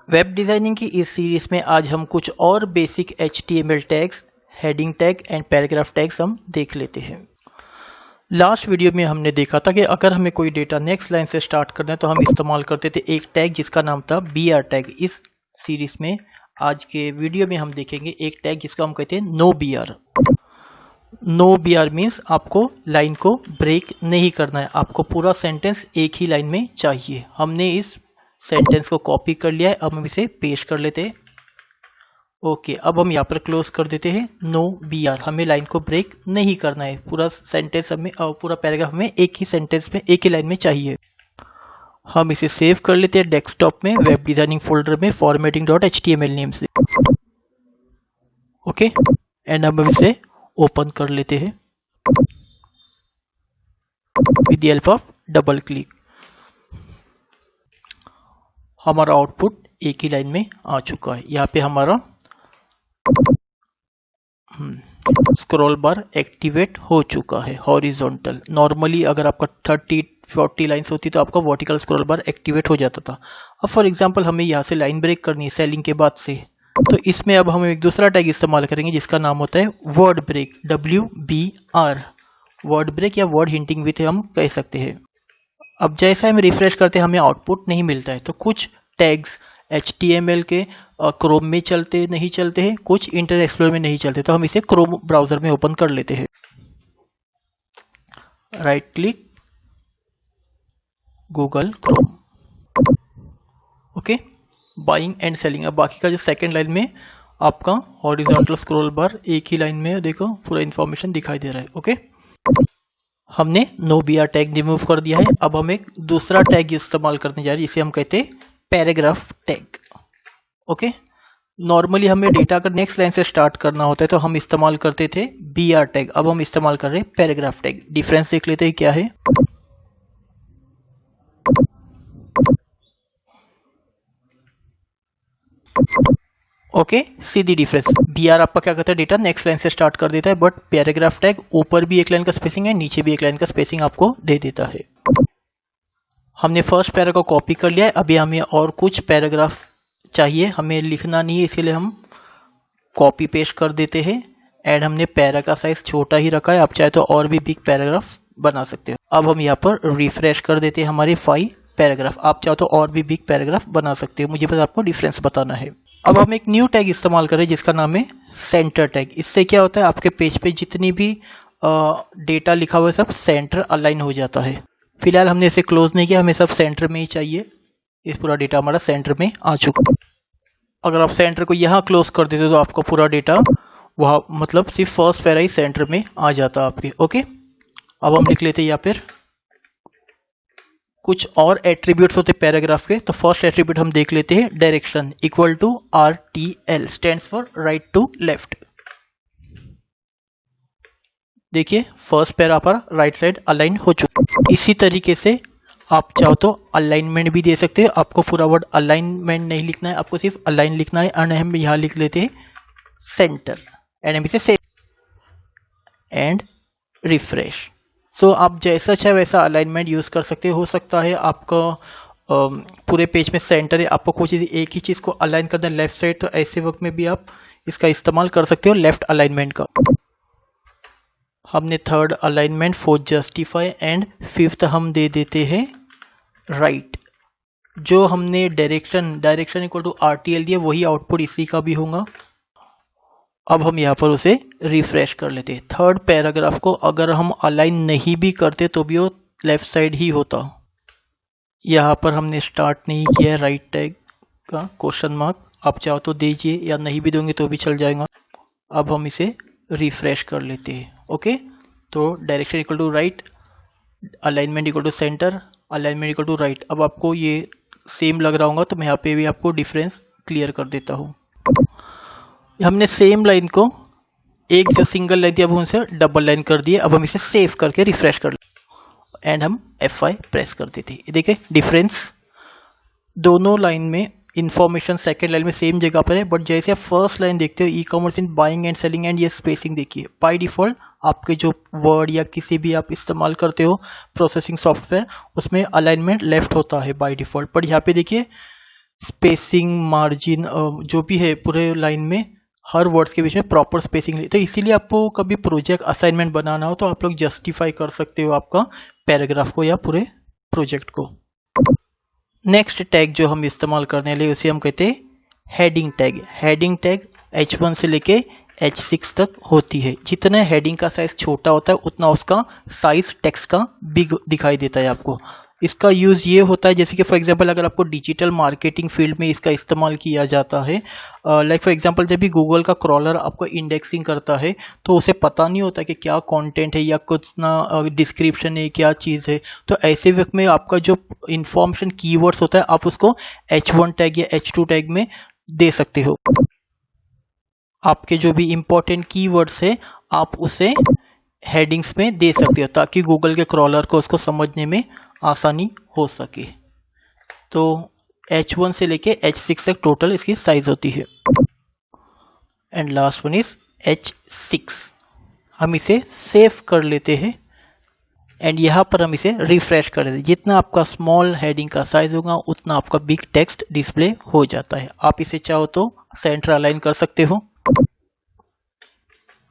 Web designing की इस series में आज हम कुछ और basic HTML tags, heading tag and paragraph tags हम देख लेते हैं। लास्ट वीडियो में हमने देखा था कि अगर हमें कोई डेटा नेक्स्ट लाइन से स्टार्ट करना है तो हम इस्तेमाल करते थे एक टैग जिसका नाम था BR टैग। इस सीरीज़ में आज के वीडियो में हम देखेंगे एक टैग जिसको हम कहते हैं no BR। No BR means आपको लाइन को ब्रेक नहीं करना है, आपको पूरा सेंटेंस एक ही लाइन में चाहिए। हमने इस सेंटेंस को कॉपी कर लिया है, अब हम इसे पेस्ट कर लेते हैं। ओके, अब हम यहाँ पर क्लोज कर देते हैं नो BR। हमें लाइन को ब्रेक नहीं करना है, पूरा सेंटेंस हमें पूरा पैराग्राफ हमें एक ही सेंटेंस में एक ही लाइन में चाहिए। हम इसे सेव कर लेते हैं डेस्कटॉप में वेब डिजाइनिंग फोल्डर में formatting.html नेम से। ओके, एंड हम इसे ओपन कर लेते हैं with the help of double click. हमारा आउटपुट एक ही लाइन में आ चुका है। यहाँ पे हमारा स्क्रॉल बार एक्टिवेट हो चुका है हॉरिजॉन्टल। नॉर्मली अगर आपका 30-40 लाइन्स होती तो आपका वर्टिकल स्क्रॉल बार एक्टिवेट हो जाता था। अब फॉर एग्जांपल हमें यहाँ से लाइन ब्रेक करनी है सेलिंग के बाद से, तो इसमें अब हम एक दूसरा टैग इस्तेमाल करेंगे जिसका नाम होता है word break, WBR। Word break या वर्ड हिंटिंग विथ हम कह सकते हैं। अब जैसा हम रिफ्रेश करते हैं हमें आउटपुट नहीं मिलता है, तो कुछ टैग्स HTML के क्रोम में चलते नहीं चलते हैं, कुछ इंटरनेट एक्सप्लोरर में नहीं चलते, तो हम इसे क्रोम ब्राउजर में ओपन कर लेते हैं। Right click, Google Chrome. Okay, buying and selling. अब बाकी का जो सेकंड लाइन में आपका हॉरिजॉन्टल स्क्रॉल बार एक ही लाइन में देखो पूरा इंफॉर्मेशन दिखाई दे रहा है। ओके, हमने नो BR टैग रिमूव कर दिया है। अब हम एक दूसरा टैग इस्तेमाल करने जा रहे हैं जिसे हम कहते हैं पैराग्राफ टैग। ओके, नॉर्मली हमें डेटा अगर नेक्स्ट लाइन से स्टार्ट करना होता है तो हम इस्तेमाल करते थे BR टैग, अब हम इस्तेमाल कर रहे हैं पैराग्राफ टैग। डिफरेंस देख लेते हैं क्या है। ओके, सीधी डिफरेंस। BR आपका क्या करता है, डेटा नेक्स्ट लाइन से स्टार्ट कर देता है, बट पैराग्राफ टैग ऊपर भी एक लाइन का स्पेसिंग है, नीचे भी एक लाइन का स्पेसिंग आपको दे देता है। हमने फर्स्ट पैरा को कॉपी कर लिया है, अभी हमें और कुछ पैराग्राफ चाहिए, हमें लिखना नहीं है इसीलिए हम कॉपी पेस्ट कर देते हैं। एंड हमने पैरा का साइज छोटा ही रखा है, आप चाहे तो और भी बिग पैराग्राफ बना सकते हो। अब हम यहाँ पर रिफ्रेश कर देते हैं हमारे 5 पैराग्राफ। आप चाहो तो और भी बिग पैराग्राफ बना सकते हो, मुझे बस आपको डिफरेंस बताना है। अब हम एक न्यू टैग इस्तेमाल करें जिसका नाम है सेंटर टैग। इससे क्या होता है, आपके पेज पे जितनी भी डेटा लिखा हुआ है सब सेंटर अलाइन हो जाता है। फिलहाल हमने इसे क्लोज नहीं किया, हमें सब सेंटर में ही चाहिए। इस पूरा डेटा हमारा सेंटर में आ चुका। अगर आप सेंटर को यहाँ क्लोज कर देते तो आपका पूरा डेटा वहाँ मतलब सिर्फ फर्स्ट पैरा ही सेंटर में आ जाता आपके। ओके, अब हम लिख लेते हैं यहाँ पर कुछ और एट्रीब्यूट्स होते पैराग्राफ के। तो फर्स्ट एट्रीब्यूट हम देख लेते हैं direction equal to RTL, stands for right to left. देखिए फर्स्ट पैरा पर राइट साइड अलाइन हो चुका। इसी तरीके से आप चाहो तो अलाइनमेंट भी दे सकते हो। आपको पूरा वर्ड अलाइनमेंट नहीं लिखना है, आपको सिर्फ अलाइन लिखना है। एंड हम यहाँ लिख लेते हैं सेंटर एंड हम इसे सेव एंड रिफ्रेश। सो आप जैसा चाहे वैसा अलाइनमेंट यूज़ कर सकते हो सकता है आपका पूरे पेज में सेंटर है, आपको कोई चीज़ एक ही चीज़ को अलाइन करना है लेफ्ट साइड, तो ऐसे वक्त में भी आप इसका इस्तेमाल कर सकते हो लेफ्ट अलाइनमेंट का। हमने third alignment, fourth justify and fifth हम दे देते हैं राइट। जो हमने डायरेक्शन इक्वल टू RTL दिया वही आउटपुट इसी का भी होगा। अब हम यहाँ पर उसे रिफ्रेश कर लेते हैं। थर्ड पैराग्राफ को अगर हम अलाइन नहीं भी करते तो भी वो लेफ्ट साइड ही होता। यहाँ पर हमने स्टार्ट नहीं किया है राइट टैग का क्वेश्चन मार्क, आप चाहो तो दीजिए या नहीं भी दोगे तो भी चल जाएगा। अब हम इसे रिफ्रेश कर लेते हैं। ओके, तो direction equal to right, alignment equal to centre, alignment equal to right. अब आपको ये सेम लग रहा होगा तो मैं यहाँ पे भी आपको डिफरेंस क्लियर कर देता हूँ। हमने सेम लाइन को एक जो सिंगल लाइन थी अब उनसे डबल लाइन कर दिए। अब हम इसे सेव करके रिफ्रेश कर एंड हम F5 प्रेस कर देते हैं। देखिए डिफरेंस, दोनों लाइन में इंफॉर्मेशन सेकंड लाइन में सेम जगह पर है, बट जैसे आप फर्स्ट लाइन देखते हो ecommerce in buying and selling and ये स्पेसिंग देखिए बाय डिफॉल्ट आपके जो वर्ड या किसी भी आप इस्तेमाल करते हो प्रोसेसिंग सॉफ्टवेयर उसमें अलाइनमेंट लेफ्ट होता है बाय डिफॉल्ट, पर यहाँ पे देखिए स्पेसिंग, मार्जिन, जो भी है पूरे लाइन में हर वर्ड्स के बीच में प्रॉपर स्पेसिंग। तो इसीलिए आपको कभी प्रोजेक्ट असाइनमेंट बनाना हो तो आप लोग जस्टिफाई कर सकते हो आपका पैराग्राफ को या पूरे प्रोजेक्ट को। नेक्स्ट टैग जो हम इस्तेमाल करने वाले उसे हम कहते हैं heading tag. Heading tag H1 से लेके H6 तक होती है। जितना हेडिंग का साइज छोटा होता है उतना उसका साइज टेक्स्ट का बिग दिखाई देता है आपको। इसका यूज़ ये होता है जैसे कि फॉर एग्जांपल अगर आपको डिजिटल मार्केटिंग फील्ड में इसका इस्तेमाल किया जाता है, लाइक फॉर एग्जांपल जब भी गूगल का क्रॉलर आपको इंडेक्सिंग करता है तो उसे पता नहीं होता कि क्या कंटेंट है या कुछ ना डिस्क्रिप्शन है, क्या चीज़ है। तो ऐसे वक्त में आपका जो इंफॉर्मेशन कीवर्ड्स होता है आप उसको H1 टैग या H2 टैग में दे सकते हो। आपके जो भी इम्पोर्टेंट कीवर्ड्स है आप उसे हेडिंग्स में दे सकते हो ताकि गूगल के क्रॉलर को उसको समझने में आसानी हो सके। तो H1 से लेके H6 तक टोटल इसकी साइज होती है। And last one is H6। हम इसे सेव कर लेते हैं एंड यहाँ पर हम इसे रिफ्रेश कर देते हैं। जितना आपका स्मॉल हेडिंग का साइज होगा उतना आपका बिग टेक्स्ट डिस्प्ले हो जाता है। आप इसे चाहो तो सेंटर अलाइन कर सकते हो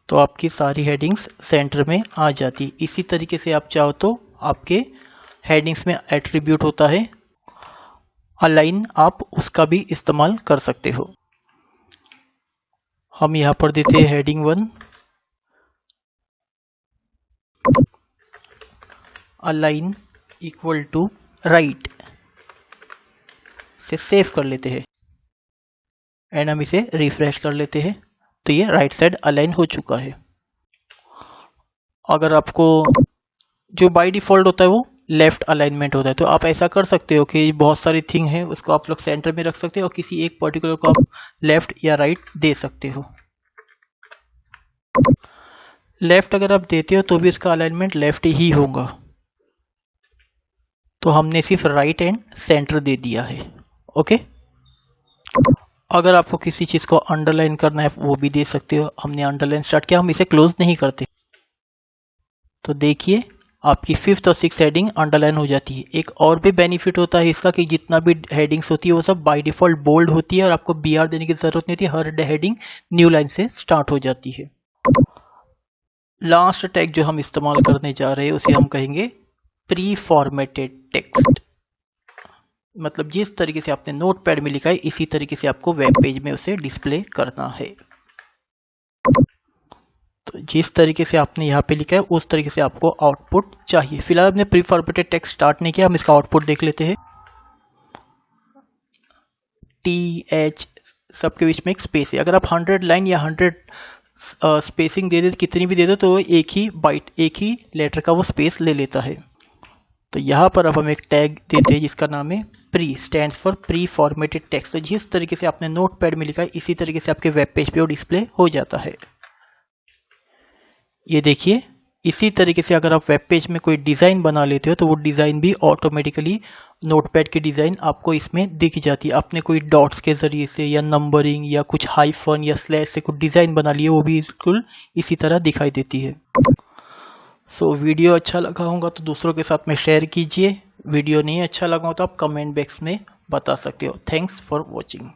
तो आपकी सारी हेडिंग्स सेंटर में आ जाती है। इसी तरीके से आप चाहो तो आपके हेडिंग्स में एट्रीब्यूट होता है अलाइन, आप उसका भी इस्तेमाल कर सकते हो। हम यहाँ पर देते हैं heading 1 align equal to right से सेव कर लेते हैं एंड हम इसे रिफ्रेश कर लेते हैं तो ये राइट साइड अलाइन हो चुका है। अगर आपको जो बाय डिफॉल्ट होता है वो लेफ्ट अलाइनमेंट होता है तो आप ऐसा कर सकते हो कि बहुत सारी थिंग है उसको आप लोग सेंटर में रख सकते हो और किसी एक पर्टिकुलर को आप लेफ्ट या राइट दे सकते हो। लेफ्ट अगर आप देते हो तो भी इसका अलाइनमेंट लेफ्ट ही होगा। तो हमने सिर्फ राइट एंड सेंटर दे दिया है। ओके, अगर आपको किसी चीज़ को अंडरलाइन करना है वो भी दे सकते हो। हमने अंडरलाइन स्टार्ट किया, हम इसे क्लोज नहीं करते। तो देखिए आपकी 5th और 6th हेडिंग अंडरलाइन हो जाती है। एक और भी बेनिफिट होता है इसका कि जितना भी हेडिंग्स होती है वो सब बाय डिफॉल्ट बोल्ड होती है और आपको BR देने की जरूरत नहीं होती। हर हेडिंग न्यू लाइन से स्टार्ट हो जाती है। लास्ट टैग जो हम इस्तेमाल करने जा रहे हैं उसे हम कहेंगे प्री फॉर्मेटेड टेक्स्ट। मतलब जिस तरीके से आपने नोटपैड में लिखा है इसी तरीके से आपको वेब पेज में उसे डिस्प्ले करना है। तो जिस तरीके से आपने यहाँ पे लिखा है उस तरीके से आपको आउटपुट चाहिए। फिलहाल हमने प्री फॉर्मेटेड टेक्स्ट स्टार्ट नहीं किया, हम इसका आउटपुट देख लेते हैं। TH सबके बीच में एक स्पेस है। अगर आप 100 लाइन या 100 स्पेसिंग दे दे, कितनी भी दे दो तो एक ही बाइट, एक ही लेटर का वो स्पेस ले लेता है। तो यहाँ पर अब हम एक टैग देते हैं जिसका नाम है pre, stands for pre formatted text. तो जिस तरीके से आपने नोटपैड में लिखा है इसी तरीके से आपके वेब पेज पे वो डिस्प्ले हो जाता है। ये देखिए, इसी तरीके से अगर आप वेब पेज में कोई डिज़ाइन बना लेते हो तो वो डिज़ाइन भी ऑटोमेटिकली नोटपैड की डिज़ाइन आपको इसमें दिख जाती है। आपने कोई डॉट्स के ज़रिए से या नंबरिंग या कुछ हाइफन या स्लैश से कुछ डिज़ाइन बना लिए वो भी बिल्कुल इसी तरह दिखाई देती है। सो वीडियो अच्छा लगा होगा तो दूसरों के साथ में शेयर कीजिए। वीडियो नहीं अच्छा लगा हो तो आप कमेंट बॉक्स में बता सकते हो। Thanks for watching.